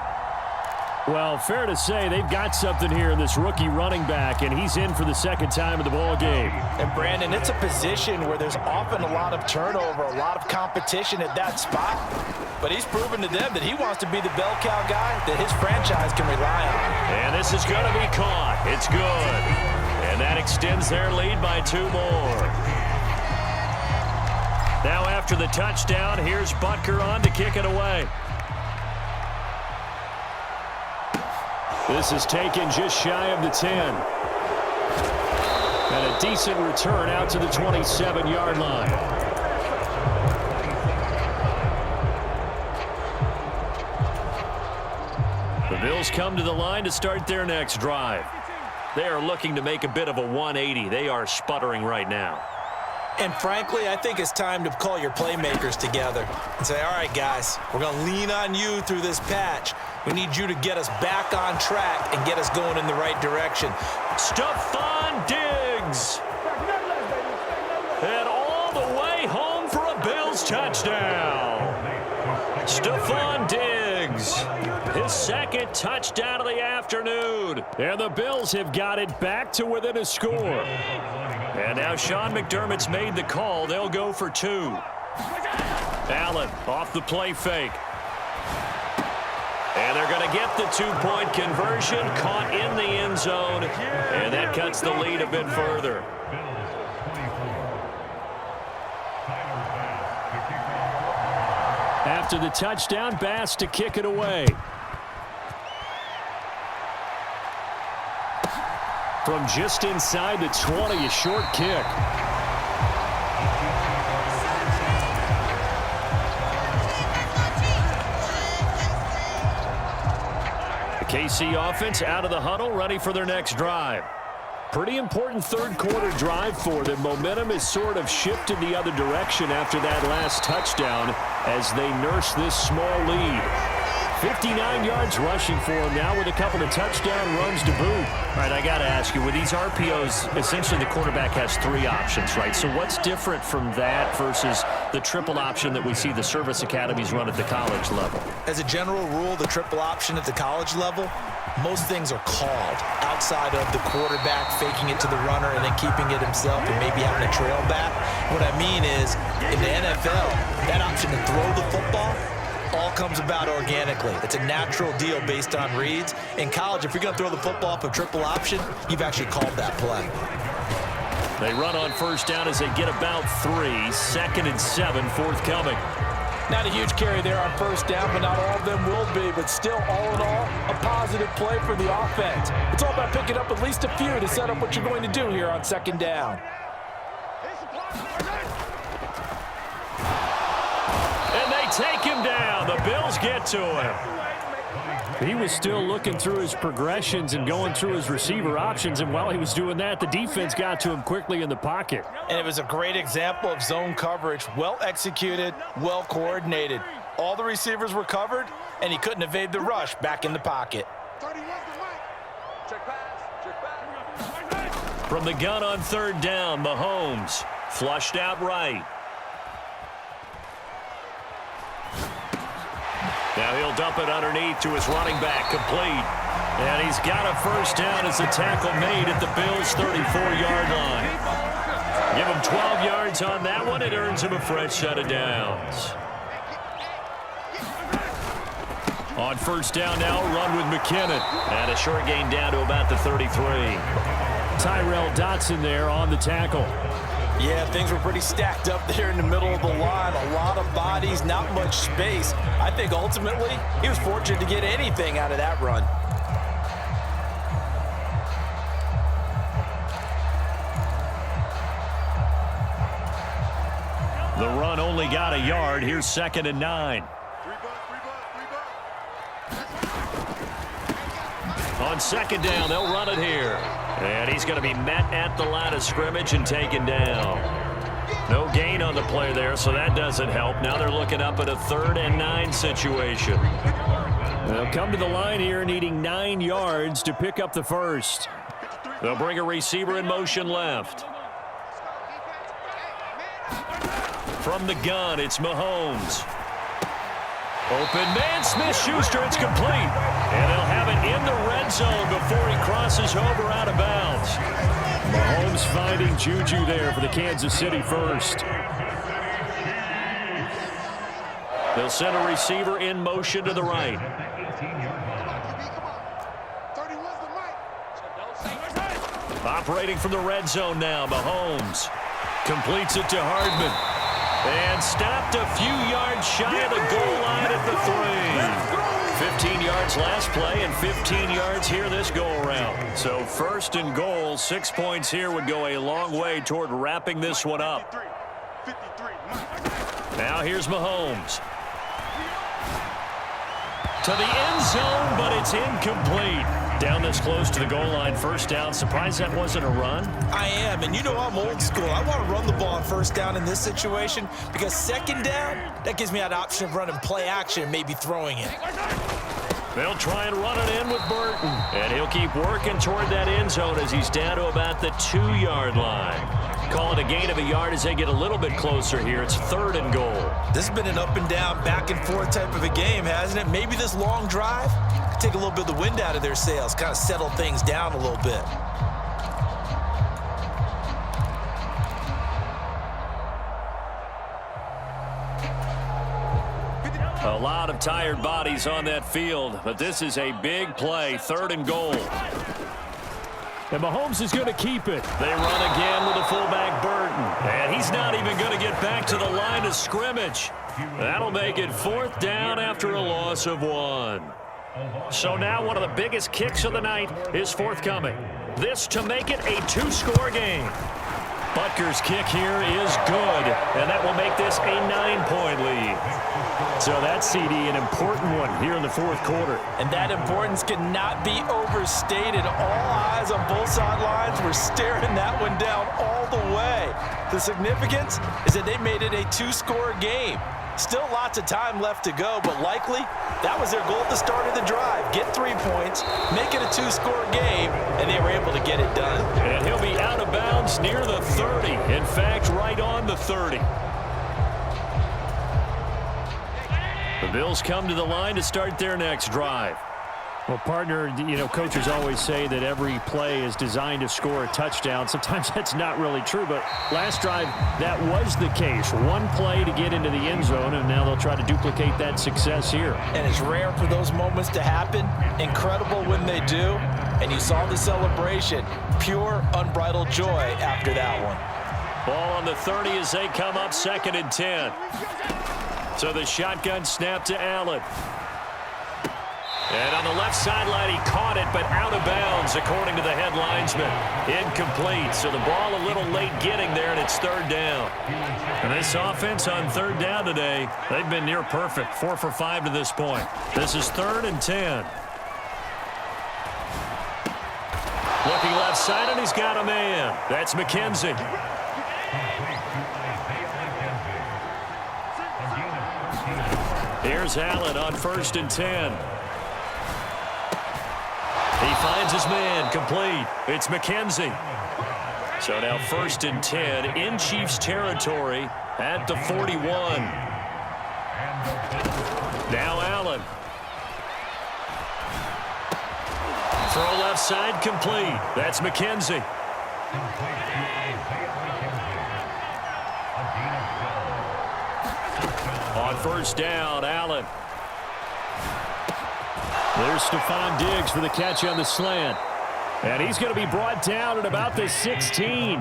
Well, fair to say they've got something here in this rookie running back, and he's in for the second time of the ball game. And, Brandon, it's a position where there's often a lot of turnover, a lot of competition at that spot. But he's proven to them that he wants to be the bell cow guy that his franchise can rely on. And this is going to be caught. It's good. And that extends their lead by 2 more. Now after the touchdown, here's Butker on to kick it away. This is taken just shy of the 10. And a decent return out to the 27-yard line. The Bills come to the line to start their next drive. They are looking to make a bit of a 180. They are sputtering right now. And frankly, I think it's time to call your playmakers together and say, all right, guys, we're going to lean on you through this patch. We need you to get us back on track and get us going in the right direction. Stephon Diggs. And all the way home for a Bills touchdown. Stephon Diggs. His second touchdown of the afternoon. And the Bills have got it back to within a score. And now Sean McDermott's made the call. They'll go for 2. Allen off the play fake. And they're going to get the 2-point conversion, caught in the end zone, and that cuts the lead a bit further. After the touchdown, Bass to kick it away. From just inside the 20, a short kick. The KC offense out of the huddle, ready for their next drive. Pretty important third quarter drive for them. Momentum has sort of shifted the other direction after that last touchdown as they nurse this small lead. 59 yards rushing for him now with a couple of touchdown runs to boot. All right, I got to ask you, with these RPOs, essentially the quarterback has 3 options, right? So what's different from that versus the triple option that we see the service academies run at the college level? As a general rule, the triple option at the college level, most things are called outside of the quarterback faking it to the runner and then keeping it himself and maybe having a trail back. What I mean is, in the NFL, that option to throw the football all comes about organically. It's a natural deal based on reads. In college, if you're going to throw the football up a triple option, you've actually called that play. They run on first down as they get about 3. 2nd and 7 forthcoming. Not a huge carry there on first down, but not all of them will be. But still, all in all, a positive play for the offense. It's all about picking up at least a few to set up what you're going to do here on second down. Take him down. The Bills get to him. He was still looking through his progressions and going through his receiver options, and while he was doing that, the defense got to him quickly in the pocket. And it was a great example of zone coverage. Well executed, well coordinated. All the receivers were covered, and he couldn't evade the rush back in the pocket. From the gun on third down, Mahomes flushed out right. Now he'll dump it underneath to his running back, complete. And he's got a first down as the tackle made at the Bills' 34-yard line. Give him 12 yards on that one. It earns him a fresh set of downs. On first down now, run with McKinnon. And a short gain down to about the 33. Tyrell Dotson there on the tackle. Yeah, things were pretty stacked up there in the middle of the line. A lot of bodies, not much space. I think ultimately he was fortunate to get anything out of that run. The run only got a yard. Here's 2nd and 9. On 2nd down, they'll run it here. And he's going to be met at the line of scrimmage and taken down. No gain on the play there, so that doesn't help. Now they're looking up at a 3rd and 9 situation. They'll come to the line here needing 9 yards to pick up the first. They'll bring a receiver in motion left. From the gun, it's Mahomes. Open man, Smith-Schuster, it's complete. And they'll have it in the red zone before he crosses over out of bounds. Mahomes finding Juju there for the Kansas City first. They'll send a receiver in motion to the right. Operating from the red zone now, Mahomes. Completes it to Hardman. And stopped a few yards shy of the goal line at the 3. 15 yards last play and 15 yards here this go-around. So 1st and goal, 6 points here would go a long way toward wrapping this one up. Now here's Mahomes. To the end zone, but it's incomplete. Down this close to the goal line, 1st down. Surprised that wasn't a run? I am, and you know I'm old school. I want to run the ball on 1st down in this situation because 2nd down, that gives me that option of running play action and maybe throwing it. They'll try and run it in with Burton. And he'll keep working toward that end zone as he's down to about the 2-yard line. Call it a gain of a yard as they get a little bit closer here. It's 3rd and goal. This has been an up and down, back and forth type of a game, hasn't it? Maybe this long drive could take a little bit of the wind out of their sails, kind of settle things down a little bit. A lot of tired bodies on that field, but this is a big play, 3rd and goal. And Mahomes is going to keep it. They run again with the fullback Burton. And he's not even going to get back to the line of scrimmage. That'll make it 4th down after a loss of 1. So now one of the biggest kicks of the night is forthcoming. This to make it a 2-score game. Butker's kick here is good, and that will make this a 9-point lead. So that's, CD, an important one here in the 4th quarter. And that importance cannot be overstated. All eyes on both sidelines were staring that one down all the way. The significance is that they made it a 2-score game. Still lots of time left to go, but likely that was their goal at the start of the drive. Get 3 points, make it a 2-score game, and they were able to get it done. And he'll be out of bounds near the 30. In fact, right on the 30. The Bills come to the line to start their next drive. Well, partner, you know, coaches always say that every play is designed to score a touchdown. Sometimes that's not really true, but last drive, that was the case. One play to get into the end zone, and now they'll try to duplicate that success here. And it's rare for those moments to happen. Incredible when they do. And you saw the celebration. Pure, unbridled joy after that one. Ball on the 30 as they come up 2nd and 10. So the shotgun snap to Allen. And on the left sideline, he caught it, but out of bounds, according to the head linesman. Incomplete, so the ball a little late getting there, and it's 3rd down. And this offense on 3rd down today, they've been near perfect, 4 for 5 to this point. This is 3rd and 10. Looking left side, and he's got a man. That's McKenzie. Here's Allen on 1st and 10. He finds his man, complete. It's McKenzie. So now 1st and 10 in Chiefs territory at the 41. Now Allen. Throw left side, complete. That's McKenzie. On 1st down, Allen. There's Stephon Diggs for the catch on the slant. And he's going to be brought down at about the 16.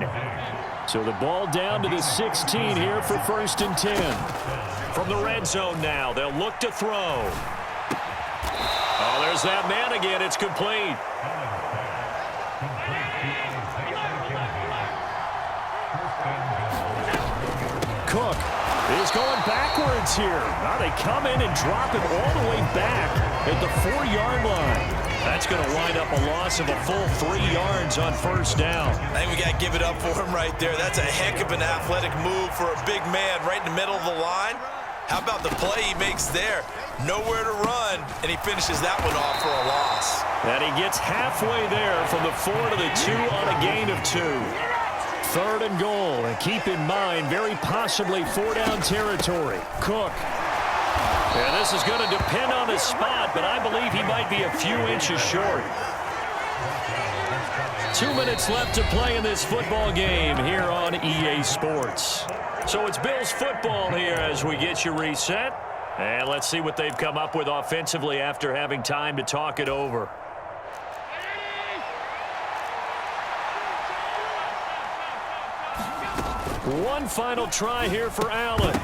So the ball down to the 16 here for 1st and 10. From the red zone now, they'll look to throw. Oh, there's that man again. It's complete. Cook is going backwards here. Now they come in and drop him all the way back at the 4-yard line. That's going to wind up a loss of a full 3 yards on 1st down. I think we got to give it up for him right there. That's a heck of an athletic move for a big man right in the middle of the line. How about the play he makes there? Nowhere to run, and he finishes that one off for a loss. And he gets halfway there from the 4 to the 2 on a gain of 2. 3rd and goal, and keep in mind, very possibly 4-down territory. Cook. And this is going to depend on his spot, but I believe he might be a few inches short. 2 minutes left to play in this football game here on EA Sports. So it's Bills football here as we get you reset. And let's see what they've come up with offensively after having time to talk it over. One final try here for Allen.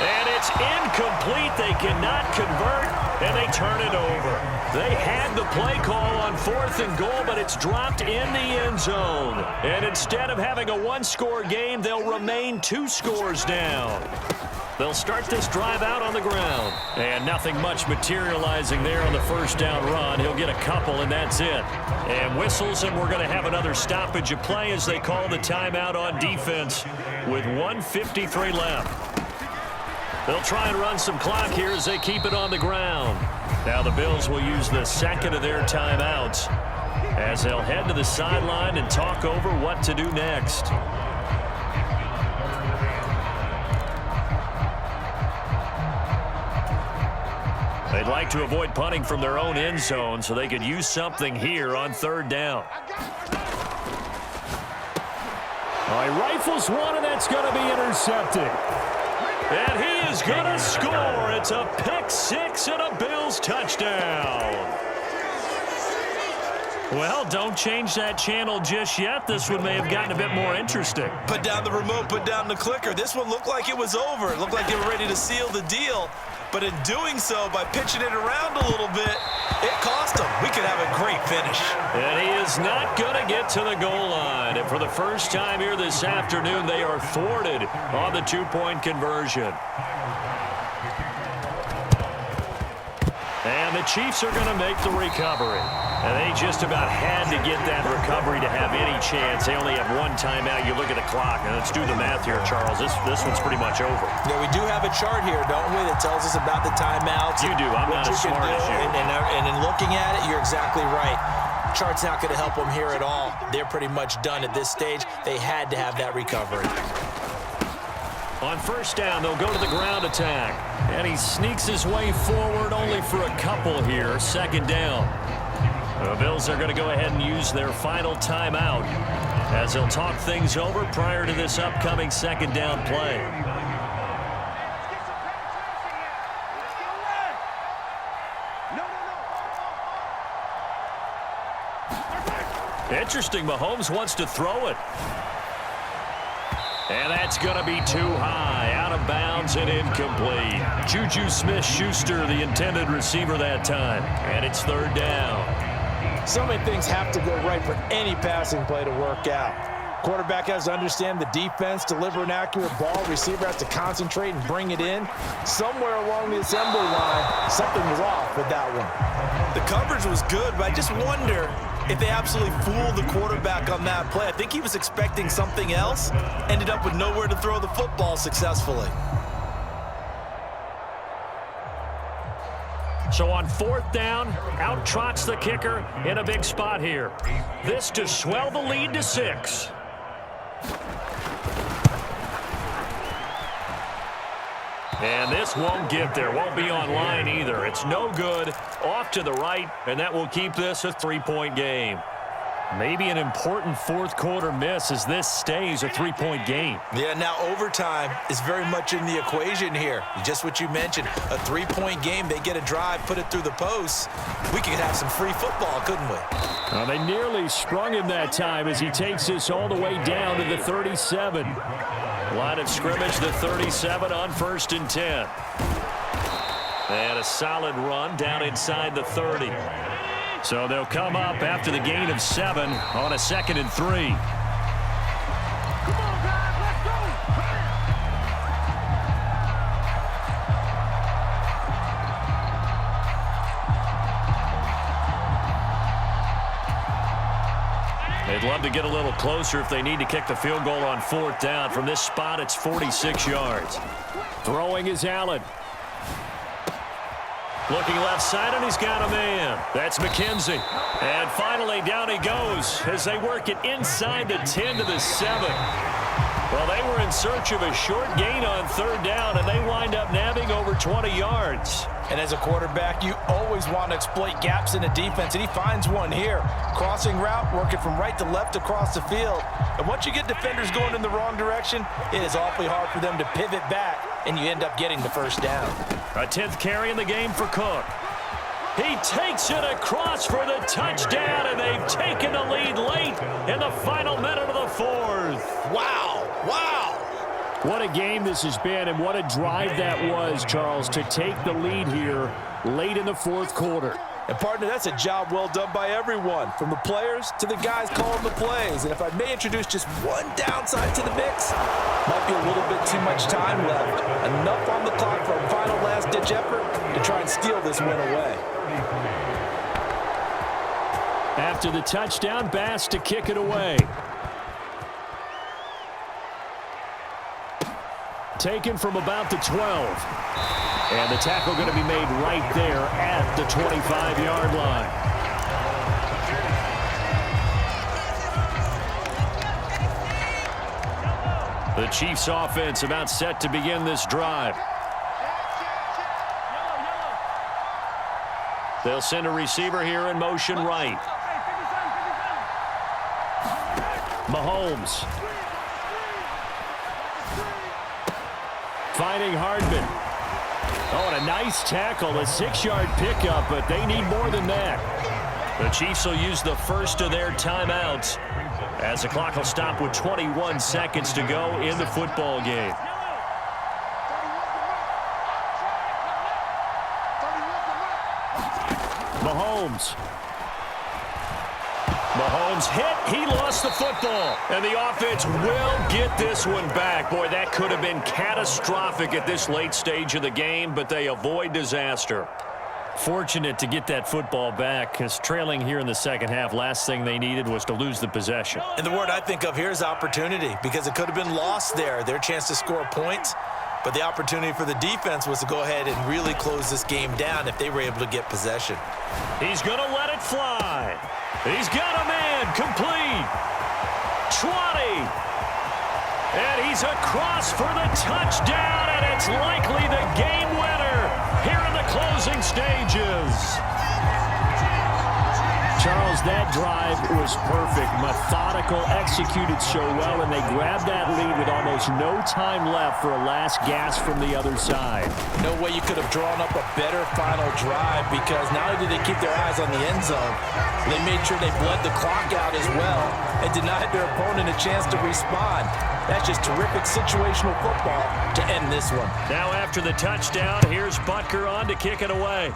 And it's incomplete. They cannot convert, and they turn it over. They had the play call on 4th and goal, but it's dropped in the end zone. And instead of having a 1-score game, they'll remain 2 scores down. They'll start this drive out on the ground. And nothing much materializing there on the 1st down run. He'll get a couple, and that's it. And whistles, and we're going to have another stoppage of play as they call the timeout on defense with 1:53 left. They'll try and run some clock here as they keep it on the ground. Now the Bills will use the second of their timeouts as they'll head to the sideline and talk over what to do next. They'd like to avoid punting from their own end zone so they could use something here on 3rd down. He rifles one, and that's going to be intercepted. And he is going to score. It's a pick 6 and a Bills touchdown. Well, don't change that channel just yet. This one may have gotten a bit more interesting. Put down the remote, put down the clicker. This one looked like it was over. It looked like they were ready to seal the deal. But in doing so, by pitching it around a little bit, it cost them. We could have a great finish. And he is not going to get to the goal line. And for the first time here this afternoon, they are thwarted on the 2-point conversion. And the Chiefs are going to make the recovery. And they just about had to get that recovery to have any chance. They only have 1 timeout. You look at the clock, and let's do the math here, Charles. This one's pretty much over. Yeah, we do have a chart here, don't we, that tells us about the timeouts. You do. I'm not as smart as you. And in looking at it, you're exactly right. Chart's not going to help them here at all. They're pretty much done at this stage. They had to have that recovery. On 1st down, they'll go to the ground attack. And he sneaks his way forward only for a couple here. 2nd down. The Bills are going to go ahead and use their final timeout as they'll talk things over prior to this upcoming 2nd down play. Interesting, Mahomes wants to throw it. And that's going to be too high, out of bounds and incomplete. Juju Smith-Schuster, the intended receiver that time. And it's 3rd down. So many things have to go right for any passing play to work out. Quarterback has to understand the defense, deliver an accurate ball. Receiver has to concentrate and bring it in. Somewhere along the assembly line, something was off with that one. The coverage was good, but I just wonder if they absolutely fooled the quarterback on that play. I think he was expecting something else, ended up with nowhere to throw the football successfully. So on 4th down, out trots the kicker in a big spot here. This to swell the lead to 6. And this won't get there. Won't be on line either. It's no good. Off to the right, and that will keep this a 3-point game. Maybe an important fourth-quarter miss as this stays a three-point game. Yeah, now overtime is very much in the equation here. Just what you mentioned, a three-point game. They get a drive, put it through the posts. We could have some free football, couldn't we? They nearly sprung him that time as he takes this all the way down to the 37. Line of scrimmage, the 37 on 1st and 10. And a solid run down inside the 30. So they'll come up after the gain of 7 on a 2nd and 3. They'd love to get a little closer if they need to kick the field goal on 4th down. From this spot, it's 46 yards. Throwing is Allen. Looking left side, and he's got a man. That's McKenzie. And finally, down he goes as they work it inside the 10 to the 7. Well, they were in search of a short gain on 3rd down, and they wind up nabbing over 20 yards. And as a quarterback, you always want to exploit gaps in the defense, and he finds one here. Crossing route, working from right to left across the field. And once you get defenders going in the wrong direction, it is awfully hard for them to pivot back, and you end up getting the 1st down. A 10th carry in the game for Cook. He takes it across for the touchdown, and they've taken the lead late in the final minute of the 4th. Wow, wow. What a game this has been, and what a drive that was, Charles, to take the lead here late in the 4th quarter. And, partner, that's a job well done by everyone, from the players to the guys calling the plays. And if I may introduce just one downside to the mix, might be a little bit too much time left. Enough on the clock for a final last-ditch effort to try and steal this win away. After the touchdown, Bass to kick it away. Taken from about the 12. And the tackle going to be made right there at the 25-yard line. The Chiefs offense about set to begin this drive. They'll send a receiver here in motion right. Mahomes. Finding Hardman. Oh, and a nice tackle, a 6-yard pickup, but they need more than that. The Chiefs will use the first of their timeouts as the clock will stop with 21 seconds to go in the football game. Mahomes. Mahomes hit. He lost the football. And the offense will get this one back. Boy, that could have been catastrophic at this late stage of the game, but they avoid disaster. Fortunate to get that football back, because trailing here in the second half, last thing they needed was to lose the possession. And the word I think of here is opportunity, because it could have been lost there. Their chance to score points, but the opportunity for the defense was to go ahead and really close this game down if they were able to get possession. He's going to let it fly. He's got a man complete. 20. And he's across for the touchdown, and it's likely the game winner here in the closing stages. Charles, that drive was perfect, methodical, executed so well, and they grabbed that lead with almost no time left for a last gasp from the other side. No way you could have drawn up a better final drive, because not only did they keep their eyes on the end zone, they made sure they bled the clock out as well and denied their opponent a chance to respond. That's just terrific situational football to end this one. Now after the touchdown, here's Butker on to kick it away.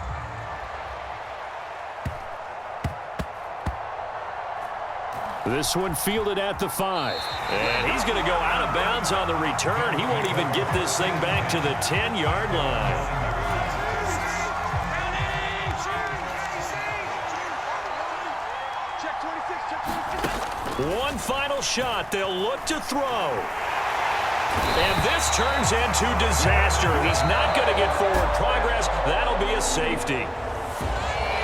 This one fielded at the 5. And he's going to go out of bounds on the return. He won't even get this thing back to the 10-yard line. One final shot. They'll look to throw. And this turns into disaster. He's not going to get forward progress. That'll be a safety.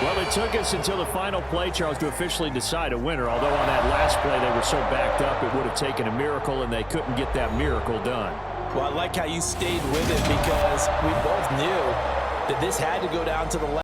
Well, it took us until the final play, Charles, to officially decide a winner. Although on that last play they were so backed up, it would have taken a miracle, and they couldn't get that miracle done. Well, I like how you stayed with it, because we both knew that this had to go down to the last.